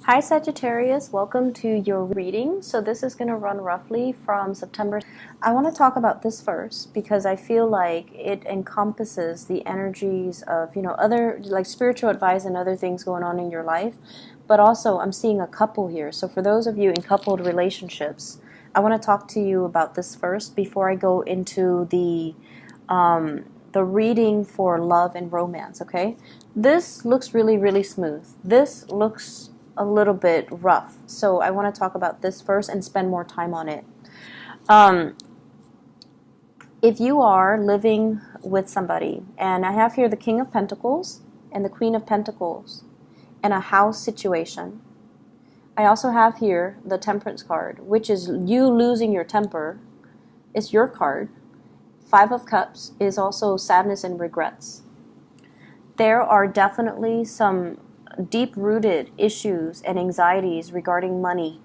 Hi Sagittarius, welcome to your reading. So this is going to run roughly from September. I want to talk about this first because I feel like it encompasses the energies of, other like spiritual advice and other things going on in your life. But also I'm seeing a couple here. So for those of you in coupled relationships, I want to talk to you about this first before I go into the reading for love and romance, okay? This looks really, really smooth. This looks a little bit rough. So I want to talk about this first and spend more time on it. If you are living with somebody, and I have here the King of Pentacles and the Queen of Pentacles and a house situation. I also have here the Temperance card, which is you losing your temper. It's your card. Five of Cups is also sadness and regrets. There are definitely some deep-rooted issues and anxieties regarding money.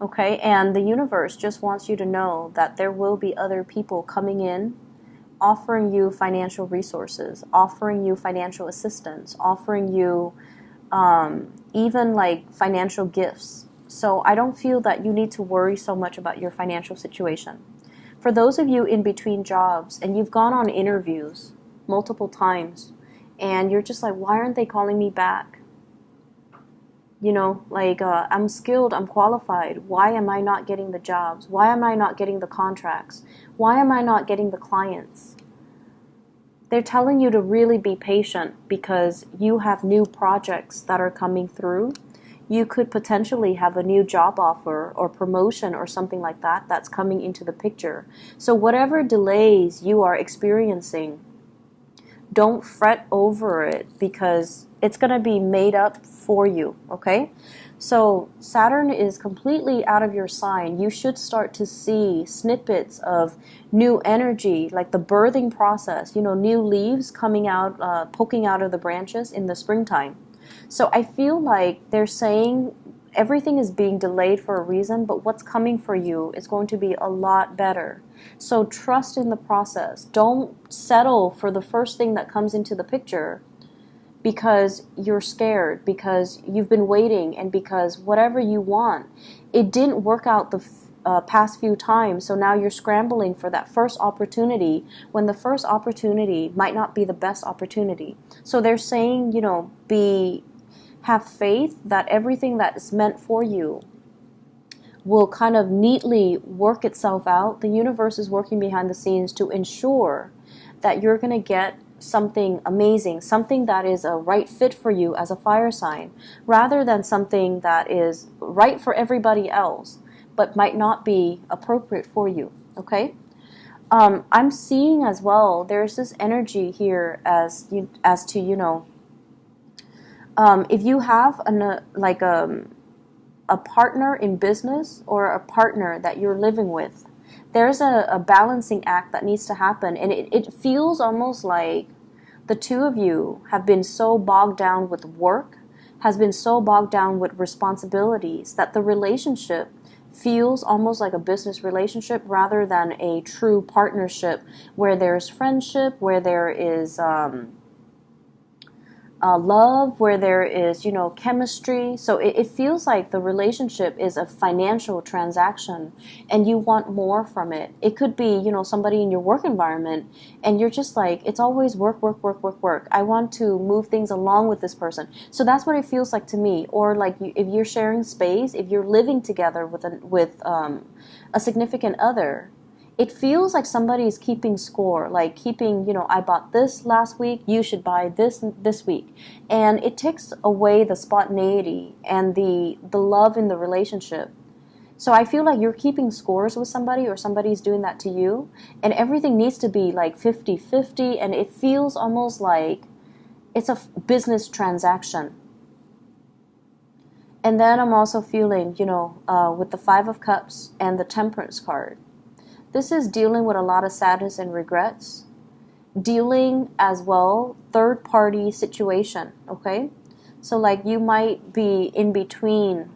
Okay, and the universe just wants you to know that there will be other people coming in, offering you financial resources, offering you financial assistance, offering you even like financial gifts. So I don't feel that you need to worry so much about your financial situation. For those of you in between jobs and you've gone on interviews multiple times, and you're just like, why aren't they calling me back? I'm skilled, I'm qualified. Why am I not getting the jobs? Why am I not getting the contracts? Why am I not getting the clients? They're telling you to really be patient because you have new projects that are coming through. You could potentially have a new job offer or promotion or something like that that's coming into the picture. So whatever delays you are experiencing, don't fret over it because it's going to be made up for you, okay? So Saturn is completely out of your sign. You should start to see snippets of new energy, like the birthing process, new leaves coming out, poking out of the branches in the springtime. So I feel like they're saying everything is being delayed for a reason, but what's coming for you is going to be a lot better. So trust in the process. Don't settle for the first thing that comes into the picture because you're scared, because you've been waiting, and because whatever you want, it didn't work out the past few times. So now you're scrambling for that first opportunity when the first opportunity might not be the best opportunity. So they're saying, have faith that everything that is meant for you will kind of neatly work itself out. The universe is working behind the scenes to ensure that you're going to get something amazing, something that is a right fit for you as a fire sign, rather than something that is right for everybody else, but might not be appropriate for you, okay? I'm seeing as well, there's this energy here as to, if you have a partner in business or a partner that you're living with, there's a balancing act that needs to happen. And it feels almost like the two of you have been so bogged down with work, has been so bogged down with responsibilities, that the relationship feels almost like a business relationship rather than a true partnership where there's friendship, where there is love, where there is, chemistry. So it feels like the relationship is a financial transaction and you want more from it. It could be, somebody in your work environment and you're just like, it's always work, work, work, work, work. I want to move things along with this person. So that's what it feels like to me. Or like if you're sharing space, if you're living together with a significant other, it feels like somebody is keeping score, like keeping, I bought this last week, you should buy this week. And it takes away the spontaneity and the love in the relationship. So I feel like you're keeping scores with somebody or somebody's doing that to you. And everything needs to be like 50-50. And it feels almost like it's a business transaction. And then I'm also feeling, with the Five of Cups and the Temperance card. This is dealing with a lot of sadness and regrets. Dealing as well, third-party situation, okay? So like you might be in between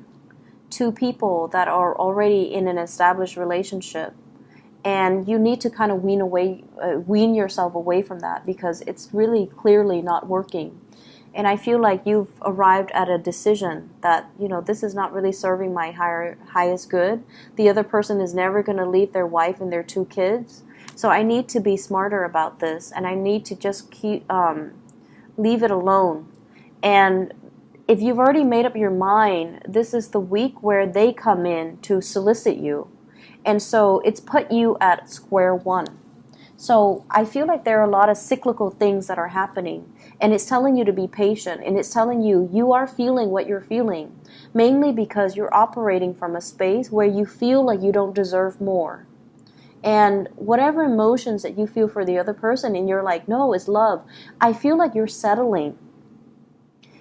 two people that are already in an established relationship. And you need to kind of wean yourself away from that because it's really clearly not working. And I feel like you've arrived at a decision that, you know, this is not really serving my highest good. The other person is never going to leave their wife and their 2 kids. So I need to be smarter about this, and I need to just leave it alone. And if you've already made up your mind, this is the week where they come in to solicit you. And so it's put you at square one. So I feel like there are a lot of cyclical things that are happening, and it's telling you to be patient, and it's telling you you are feeling what you're feeling, mainly because you're operating from a space where you feel like you don't deserve more. And whatever emotions that you feel for the other person, and you're like, no, it's love. I feel like you're settling.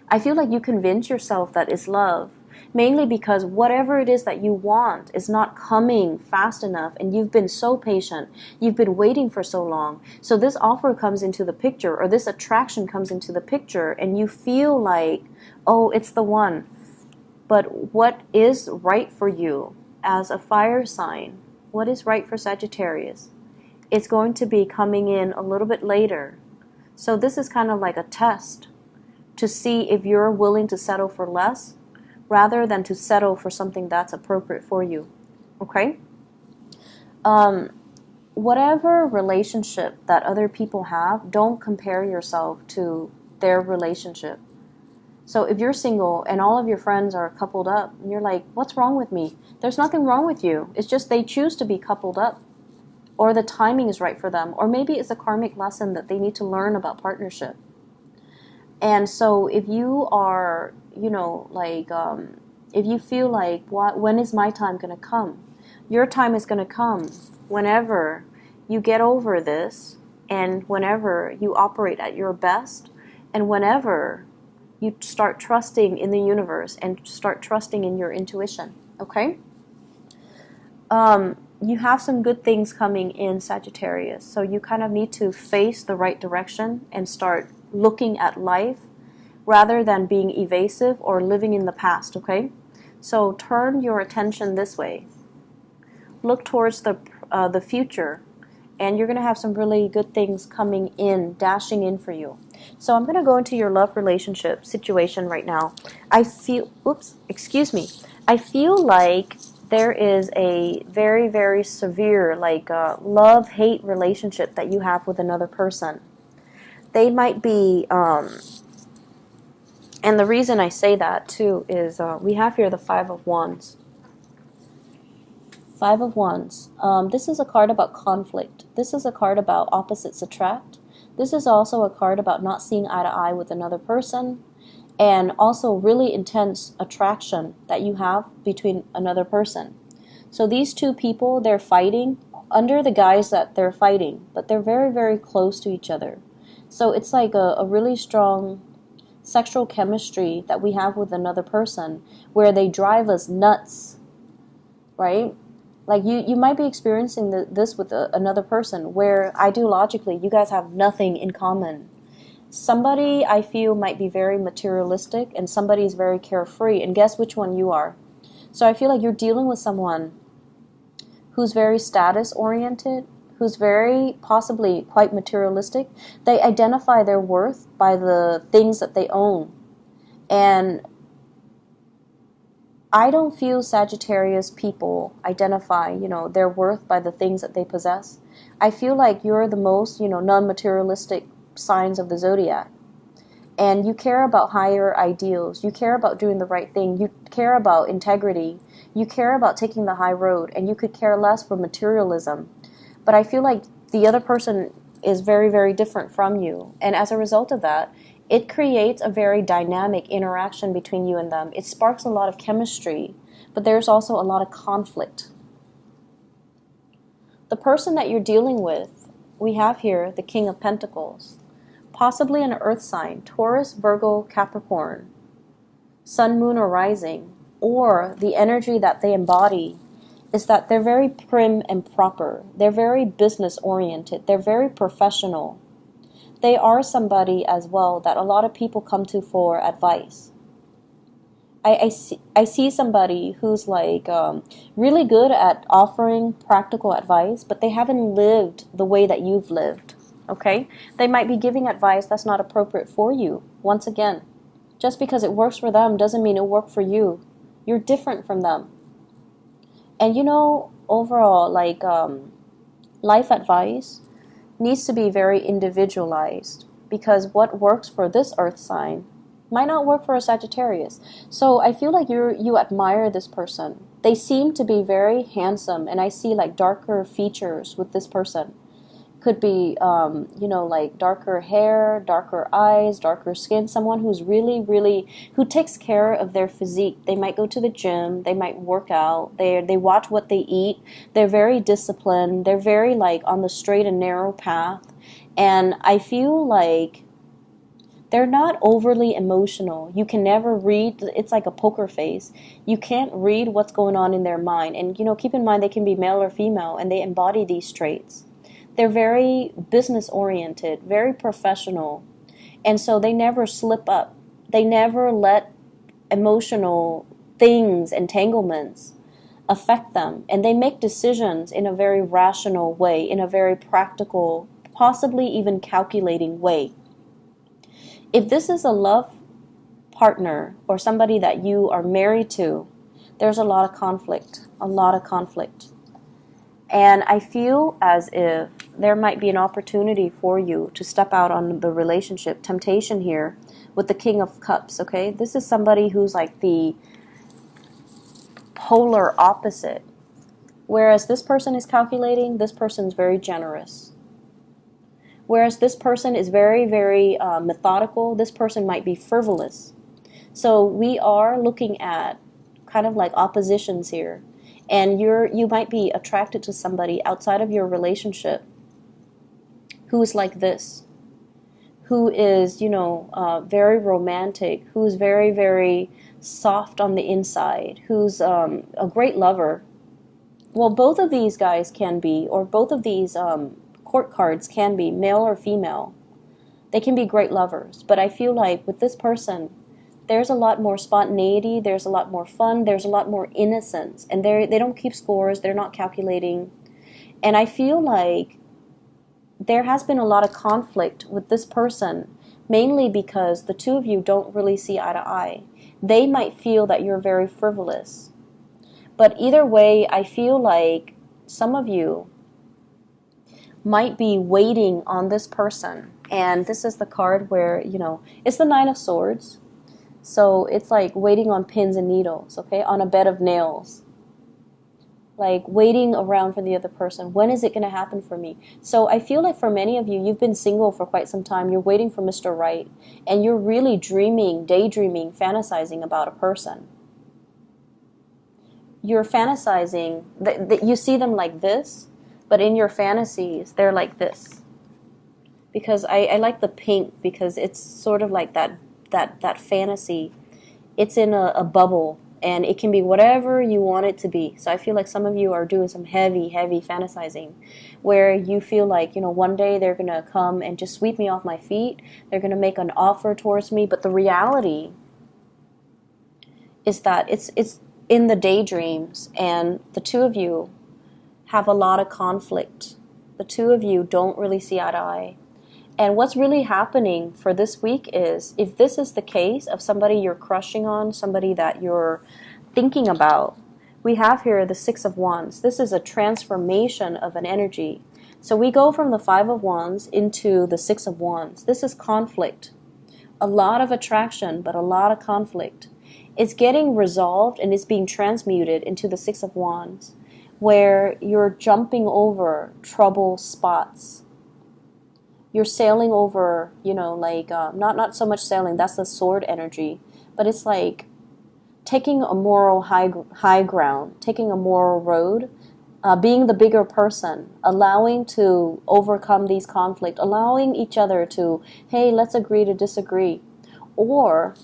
I feel like you convince yourself that it's love, mainly because whatever it is that you want is not coming fast enough, and you've been so patient. You've been waiting for so long. So this offer comes into the picture, or this attraction comes into the picture, and you feel like, oh, it's the one. But what is right for you as a fire sign? What is right for Sagittarius? It's going to be coming in a little bit later. So this is kind of like a test to see if you're willing to settle for less rather than to settle for something that's appropriate for you. Okay? Whatever relationship that other people have, don't compare yourself to their relationship. So if you're single and all of your friends are coupled up, and you're like, what's wrong with me? There's nothing wrong with you. It's just they choose to be coupled up, or the timing is right for them, or maybe it's a karmic lesson that they need to learn about partnership. And so if you are, you know, like, if you feel like, when is my time going to come? Your time is going to come whenever you get over this, and whenever you operate at your best, and whenever you start trusting in the universe and start trusting in your intuition. Okay? You have some good things coming in, Sagittarius. So you kind of need to face the right direction and start looking at life rather than being evasive or living in the past, okay? So turn your attention this way. Look towards the future, and you're going to have some really good things coming in, dashing in for you. So I'm going to go into your love relationship situation right now. I feel like there is a very, very severe, like, love-hate relationship that you have with another person. They might be, and the reason I say that too is we have here the Five of Wands. Five of Wands. This is a card about conflict. This is a card about opposites attract. This is also a card about not seeing eye to eye with another person, and also really intense attraction that you have between another person. So these two people, they're fighting under the guise that they're fighting, but they're very, very close to each other. So it's like a really strong sexual chemistry that we have with another person where they drive us nuts, right? Like you might be experiencing this with another person where ideologically you guys have nothing in common. Somebody I feel might be very materialistic and somebody is very carefree, and guess which one you are. So I feel like you're dealing with someone who's very status oriented, who's very possibly quite materialistic. They identify their worth by the things that they own. And I don't feel Sagittarius people identify, their worth by the things that they possess. I feel like you're the most, non-materialistic signs of the zodiac. And you care about higher ideals. You care about doing the right thing. You care about integrity. You care about taking the high road. And you could care less for materialism. But I feel like the other person is very, very different from you. And as a result of that, it creates a very dynamic interaction between you and them. It sparks a lot of chemistry, but there's also a lot of conflict. The person that you're dealing with, we have here the King of Pentacles, possibly an earth sign, Taurus, Virgo, Capricorn, Sun, Moon, or Rising, or the energy that they embody is that they're very prim and proper. They're very business oriented. They're very professional. They are somebody as well that a lot of people come to for advice. I see somebody who's like really good at offering practical advice, but they haven't lived the way that you've lived. okay? They might be giving advice that's not appropriate for you. Once again, just because it works for them doesn't mean it'll work for you. You're different from them. And you know, overall, like life advice needs to be very individualized, because what works for this earth sign might not work for a Sagittarius. So I feel like you admire this person. They seem to be very handsome, and I see like darker features with this person. Could be, you know, like darker hair, darker eyes, darker skin, someone who's really, who takes care of their physique. They might go to the gym, they might work out, they watch what they eat, they're very disciplined, they're very like on the straight and narrow path. And I feel like they're not overly emotional. You can never read, it's like a poker face. You can't read what's going on in their mind. And, you know, keep in mind they can be male or female, and they embody these traits. They're very business-oriented, very professional, and so they never slip up. They never let emotional things, entanglements, affect them, and they make decisions in a very rational way, in a very practical, possibly even calculating way. If this is a love partner or somebody that you are married to, there's a lot of conflict, a lot of conflict. And I feel as if there might be an opportunity for you to step out on the relationship temptation here with the King of Cups, okay? This is somebody who's like the polar opposite. Whereas this person is calculating, this person's very generous. Whereas this person is very, methodical, this person might be frivolous. So we are looking at kind of like oppositions here. And you might be attracted to somebody outside of your relationship who is like this, who is, you know, very romantic, who's very soft on the inside, who's a great lover. Well, both of these guys can be, or both of these court cards can be, male or female. They can be great lovers. But I feel like with this person, there's a lot more spontaneity, there's a lot more fun, there's a lot more innocence. And they don't keep scores, they're not calculating. And I feel like there has been a lot of conflict with this person, mainly because the two of you don't really see eye to eye. They might feel that you're very frivolous. But either way, I feel like some of you might be waiting on this person. And this is the card where, you know, it's the Nine of Swords. So it's like waiting on pins and needles, okay, on a bed of nails. Like waiting around for the other person. When is it going to happen for me? So I feel like for many of you, you've been single for quite some time. You're waiting for Mr. Right. And you're really dreaming, daydreaming, fantasizing about a person. You're fantasizing, that you see them like this, but in your fantasies, they're like this. Because I like the pink, because it's sort of like that fantasy. It's in a bubble. And it can be whatever you want it to be. So I feel like some of you are doing some heavy fantasizing, where you feel like, you know, one day they're going to come and just sweep me off my feet. They're going to make an offer towards me. But the reality is that it's in the daydreams, and the two of you have a lot of conflict. The two of you don't really see eye to eye. And what's really happening for this week is, if this is the case of somebody you're crushing on, somebody that you're thinking about, we have here the Six of Wands. This is a transformation of an energy. So we go from the Five of Wands into the Six of Wands. This is conflict. A lot of attraction, but a lot of conflict. It's getting resolved and it's being transmuted into the Six of Wands, where you're jumping over trouble spots. You're sailing over, you know, like, not so much sailing, that's the sword energy, but it's like taking a moral high ground, taking a moral road, being the bigger person, allowing to overcome these conflicts, allowing each other to, hey, let's agree to disagree. Or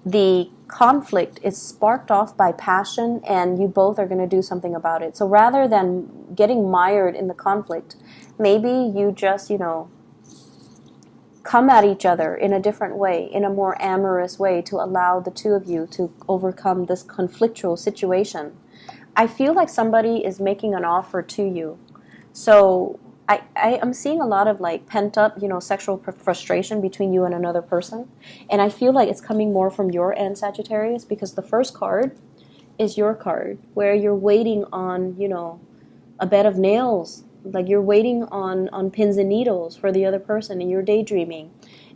the conflict is sparked off by passion and you both are going to do something about it. So rather than getting mired in the conflict, maybe you just, you know, come at each other in a different way, in a more amorous way, to allow the two of you to overcome this conflictual situation. I feel like somebody is making an offer to you. So I'm seeing a lot of like pent up, sexual frustration between you and another person. And I feel like it's coming more from your end, Sagittarius, because the first card is your card where you're waiting on, a bed of nails. Like you're waiting on pins and needles for the other person and you're daydreaming.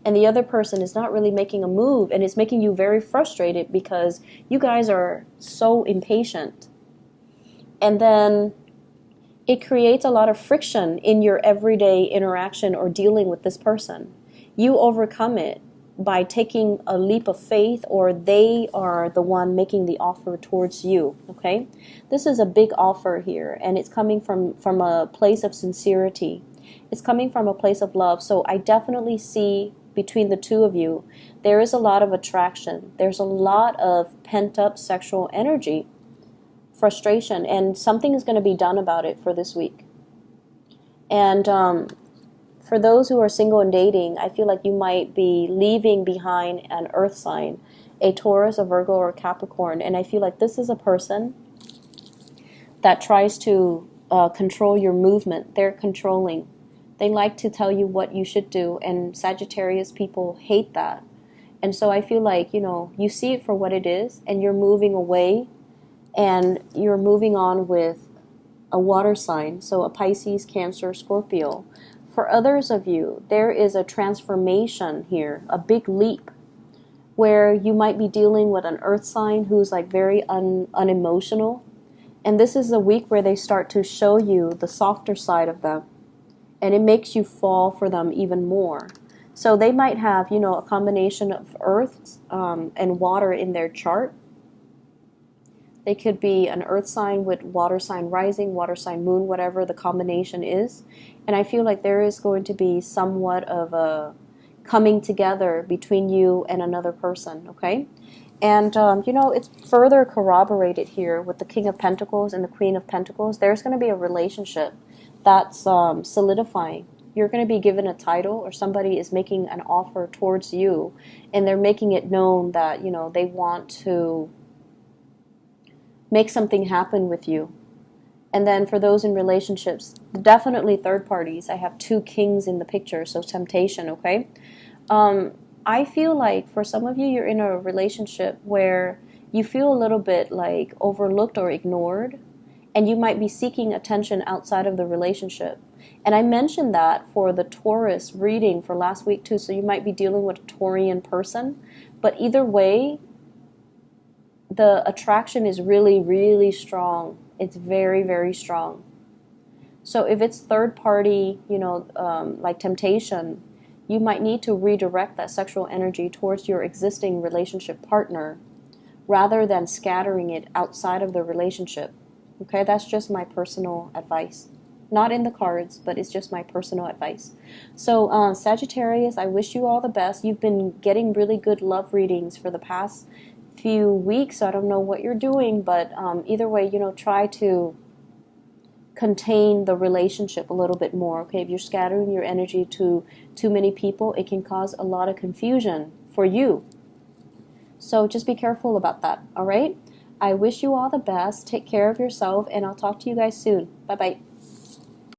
And the other person is not really making a move, and it's making you very frustrated because you guys are so impatient. And then it creates a lot of friction in your everyday interaction or dealing with this person. You overcome it by taking a leap of faith, or they are the one making the offer towards you, okay? This is a big offer here, and it's coming from a place of sincerity. It's coming from a place of love. So I definitely see between the two of you, there is a lot of attraction. There's a lot of pent-up sexual energy, frustration, and something is going to be done about it for this week. And for those who are single and dating, I feel like you might be leaving behind an earth sign, a Taurus, a Virgo, or a Capricorn. And I feel like this is a person that tries to control your movement. They're controlling. They like to tell you what you should do, and Sagittarius people hate that. And so I feel like, you see it for what it is, and you're moving away, and you're moving on with a water sign, so a Pisces, Cancer, Scorpio. For others of you, there is a transformation here, a big leap, where you might be dealing with an earth sign who's like very unemotional. And this is a week where they start to show you the softer side of them. And it makes you fall for them even more. So they might have, a combination of earth and water in their chart. They could be an earth sign with water sign rising, water sign moon, whatever the combination is. And I feel like there is going to be somewhat of a coming together between you and another person, okay? And, it's further corroborated here with the King of Pentacles and the Queen of Pentacles. There's going to be a relationship that's solidifying. You're going to be given a title, or somebody is making an offer towards you, and they're making it known that, they want to make something happen with you. And then for those in relationships, definitely third parties. I have two kings in the picture, so temptation, okay? I feel like for some of you, you're in a relationship where you feel a little bit like overlooked or ignored, and you might be seeking attention outside of the relationship. And I mentioned that for the Taurus reading for last week too, so you might be dealing with a Taurian person. But either way, the attraction is really, really strong. It's very, very strong. So if it's third party, like temptation, you might need to redirect that sexual energy towards your existing relationship partner rather than scattering it outside of the relationship. Okay, that's just my personal advice. Not in the cards, but it's just my personal advice. So Sagittarius, I wish you all the best. You've been getting really good love readings for the past few weeks. I don't know what you're doing, but either way, try to contain the relationship a little bit more. Okay, if you're scattering your energy to too many people, it can cause a lot of confusion for you. So just be careful about that. All right, I wish you all the best. Take care of yourself, and I'll talk to you guys soon. Bye bye.